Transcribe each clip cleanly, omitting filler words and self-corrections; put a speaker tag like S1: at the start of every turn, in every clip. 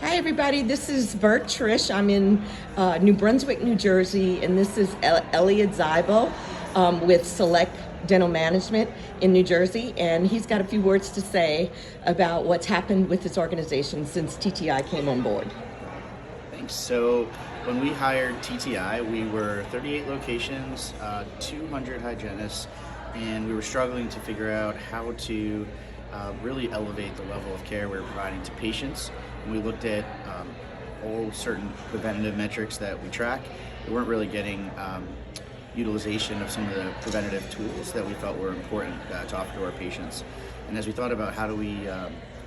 S1: Hi, everybody. This is Bert Trish. I'm in New Brunswick, New Jersey, and this is Elliot Zeibel with Select Dental Management in New Jersey, and he's got a few words to say about what's happened with his organization since TTI came on board.
S2: Thanks. So when we hired TTI, we were 38 locations, 200 hygienists, and we were struggling to figure out how to really elevate the level of care we were providing to patients. And we looked at all certain preventative metrics that we track. We weren't really getting utilization of some of the preventative tools that we felt were important to offer to our patients. And as we thought about how do we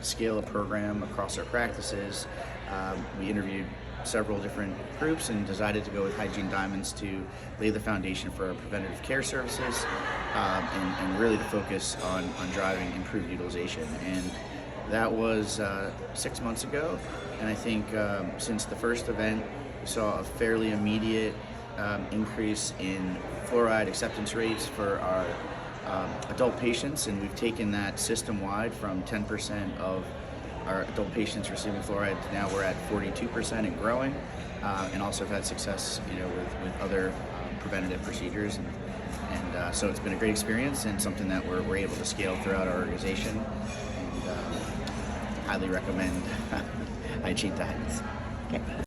S2: scale a program across our practices, we interviewed several different groups and decided to go with Hygiene Diamonds to lay the foundation for our preventative care services and really to focus on driving improved utilization. And that was 6 months ago, and I think since the first event, we saw a fairly immediate increase in fluoride acceptance rates for our adult patients, and we've taken that system-wide from 10% of our adult patients receiving fluoride to now we're at 42% and growing, and also have had success, with other preventative procedures, and so it's been a great experience and something that we're able to scale throughout our organization, and highly recommend Hygiene Diamonds.
S1: Okay.